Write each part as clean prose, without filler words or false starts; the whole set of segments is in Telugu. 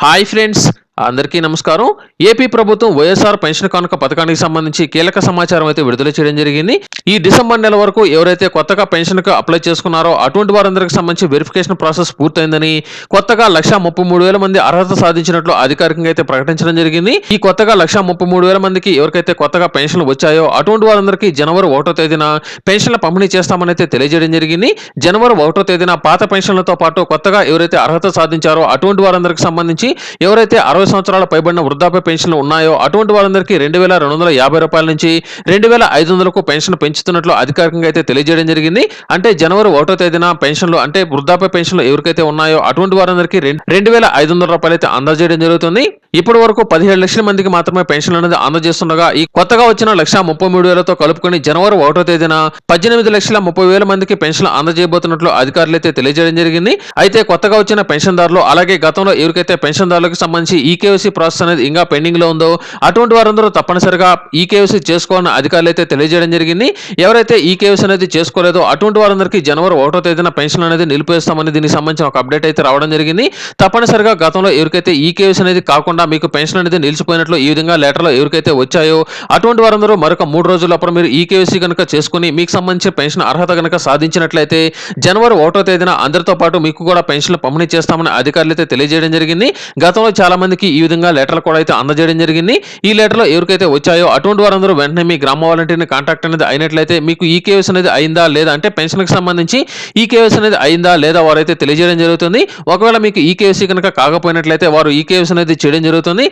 హాయ్ ఫ్రెండ్స్, అందరికీ నమస్కారం. ఏపీ ప్రభుత్వం వైఎస్ఆర్ పెన్షన్ కానుక పథకానికి సంబంధించి కీలక సమాచారం అయితే విడుదల చేయడం జరిగింది. ఈ డిసెంబర్ నెల వరకు ఎవరైతే కొత్తగా పెన్షన్‌కు అప్లై చేసుకున్నారో అటువంటి వారందరికి సంబంధించి వెరిఫికేషన్ ప్రాసెస్ పూర్తయిందని, కొత్తగా 1,33,000 మంది అర్హత సాధించినట్లు అధికారికంగా అయితే ప్రకటించడం జరిగింది. ఈ కొత్తగా 1,33,000 మందికి ఎవరికైతే కొత్తగా పెన్షన్లు వచ్చాయో అటువంటి వారందరికీ జనవరి 1వ తేదీన పెన్షన్ల పంపిణీ చేస్తామని అయితే తెలియజేయడం జరిగింది. జనవరి 1వ తేదీన పాత పెన్షన్లతో పాటు కొత్తగా ఎవరైతే అర్హత సాధించారో అటువంటి వారందరికి సంబంధించి ఎవరైతే 60 సంవత్సరాల పైబడిన వృద్ధాప్య పెన్షన్లు ఉన్నాయో అటువంటి వారందరికీ రూ. 2,250 నుంచి 2,500కు పెన్షన్ పెంచుతున్నట్లు అధికారికంగా అయితే తెలియజేయడం జరిగింది. అంటే జనవరి 1వ తేదీన పెన్షన్లు అంటే వృద్ధాప్య పెన్షన్లు ఎవరికైతే ఉన్నాయో అటువంటి వారందరికీ రూ. 2,500 అయితే అందజేయడం జరుగుతుంది. ఇప్పటి వరకు 17 లక్షల మందికి మాత్రమే పెన్షన్ అనేది అందజేస్తుండగా ఈ కొత్తగా వచ్చిన 1,33,000తో కలుపుకొని జనవరి 1వ తేదీన 18,30,000 మందికి పెన్షన్ అందజేయబోతున్నట్లు అధికారులు అయితే తెలియజేయడం జరిగింది. అయితే కొత్తగా వచ్చిన పెన్షన్దారులు అలాగే గతంలో ఎవరికైతే పెన్షన్దారులకు సంబంధించి ఈకేవైసీ ప్రాసెస్ అనేది ఇంకా పెండింగ్ లో ఉందో అటువంటి వారందరూ తప్పనిసరిగా ఈకేవైసీ చేసుకోవాలని అధికారులు అయితే తెలియజేయడం జరిగింది. ఎవరైతే ఈకేవైసీ అనేది చేసుకోలేదో అటువంటి వారందరికీ జనవరి 1వ తేదీన పెన్షన్ అనేది నిలిపేస్తామని దీనికి సంబంధించిన ఒక అప్డేట్ అయితే రావడం జరిగింది. తప్పనిసరిగా గతంలో ఎవరికైతే ఈకేవైసీ అనేది కాకుండా మీకు పెన్షన్ అనేది నిలిచిపోయినట్లు ఈ విధంగా లెటర్లో ఎవరికైతే వచ్చాయో అటువంటి వారందరూ మరొక 3 రోజుల అప్పుడు మీరు ఈకేవైసీ కనుక చేసుకుని మీకు సంబంధించిన పెన్షన్ అర్హత కనుక సాధించినట్లయితే జనవరి 1వ తేదీన అందరితో పాటు మీకు కూడా పెన్షన్లు పంపిణీ చేస్తామని అధికారులు అయితే తెలియజేయడం జరిగింది. గతంలో చాలా మందికి ఈ విధంగా లెటర్లు కూడా అయితే అందజేయడం జరిగింది. ఈ లెటర్లో ఎవరికైతే వచ్చాయో అటువంటి వారందరూ వెంటనే మీ గ్రామ వాలంటీర్ని కాంటాక్ట్ అనేది అయినట్లయితే మీకు ఈకేవైసీ అనేది అయిందా లేదా అంటే పెన్షన్కి సంబంధించి ఈకేవైసీ అనేది అయిందా లేదా వారైతే తెలియజేయడం జరుగుతుంది. ఒకవేళ మీకు ఈకేవైసీ కనుక కాకపోయినట్లయితే వారు ఈకేవైసీ అనేది చేయడం జరుగుతుంది.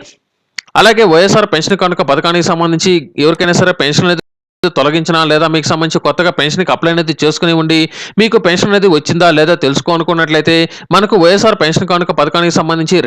అలాగే వైఎస్ఆర్ పెన్షన్ కానుక పథకానికి సంబంధించి ఎవరికైనా సరే పెన్షన్ అనేది తొలగించినా లేదా మీకు సంబంధించి కొత్తగా పెన్షన్కి అప్లై అనేది చేసుకుని ఉండి మీకు పెన్షన్ అనేది వచ్చిందా లేదా తెలుసుకోనుకున్నట్లయితే మనకు వైఎస్ఆర్ పెన్షన్ కానుక పథకానికి సంబంధించి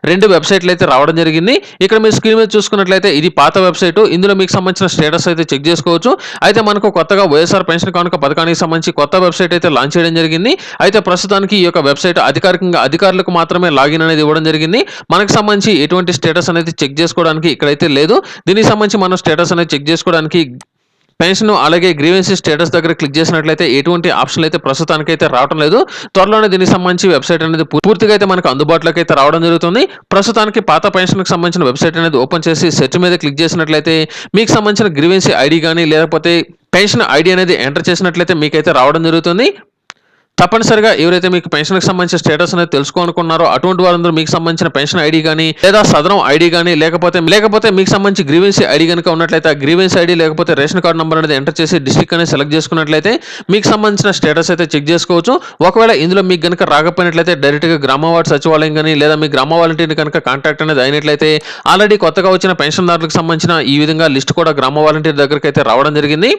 రెండు వెబ్సైట్లు అయితే రావడం జరిగింది. ఇక్కడ మీరు స్క్రీన్ మీద చూసుకున్నట్లయితే ఇది పాత వెబ్సైట్. ఇందులో మీకు సంబంధించిన స్టేటస్ అయితే చెక్ చేసుకోవచ్చు. అయితే మనకు కొత్తగా వైఎస్ఆర్ పెన్షన్ కానుక పథకానికి సంబంధించి కొత్త వెబ్సైట్ అయితే లాంచ్ చేయడం జరిగింది. అయితే ప్రస్తుతానికి ఈ యొక్క వెబ్సైట్ అధికారికంగా అధికారులకు మాత్రమే లాగిన్ అనేది ఇవ్వడం జరిగింది. మనకు సంబంధించి ఎటువంటి స్టేటస్ అనేది చెక్ చేసుకోవడానికి ఇక్కడైతే లేదు. దీనికి సంబంధించి మనం స్టేటస్ అనేది చెక్ చేసుకోవడానికి పెన్షన్ అలాగే గ్రీవెన్సీ స్టేటస్ దగ్గర క్లిక్ చేసినట్లయితే ఎటువంటి ఆప్షన్లు అయితే ప్రస్తుతానికైతే రావడం లేదు. త్వరలోనే దీనికి సంబంధించి వెబ్సైట్ అనేది పూర్తిగా అయితే మనకు అందుబాటులోకి అయితే రావడం జరుగుతుంది. ప్రస్తుతానికి పాత పెన్షన్కి సంబంధించిన వెబ్సైట్ అనేది ఓపెన్ చేసి సెర్చ్ మీద క్లిక్ చేసినట్లయితే మీకు సంబంధించిన గ్రీవెన్సీ ఐడి కానీ లేకపోతే పెన్షన్ ఐడి అనేది ఎంటర్ చేసినట్లయితే మీకైతే రావడం జరుగుతుంది. తప్పనిసరిగా ఎవరైతే మీకు పెన్షన్కి సంబంధించిన స్టేటస్ అనేది తెలుసుకోనుకున్నారో అటువంటి వారందరూ మీకు సంబంధించిన పెన్షన్ ఐడి కానీ లేదా సదరం ఐడి కానీ లేకపోతే మీకు సంబంధించి గ్రీవెన్సీ ఐడి కనుక ఉన్నట్లయితే ఆ గ్రీవెన్సీ ఐడి లేకపోతే రేషన్ కార్డు నెంబర్ అనేది ఎంటర్ చేసి డిస్ట్రిక్ట్ అనేది సెలెక్ట్ చేసుకున్నట్లయితే మీకు సంబంధించిన స్టేటస్ అయితే చెక్ చేసుకోవచ్చు. ఒకవేళ ఇందులో మీకు కనుక రాకపోయినట్లయితే డైరెక్ట్గా గ్రామ వార్డు సచివాలయం కానీ లేదా మీ గ్రామ వాలంటీర్ని కనుక కాంటాక్ట్ అనేది అయినట్లయితే ఆల్రెడీ కొత్తగా వచ్చిన పెన్షన్దారులకు సంబంధించిన ఈ విధంగా లిస్ట్ కూడా గ్రామ వాలంటీర్ దగ్గరికి అయితే రావడం జరిగింది.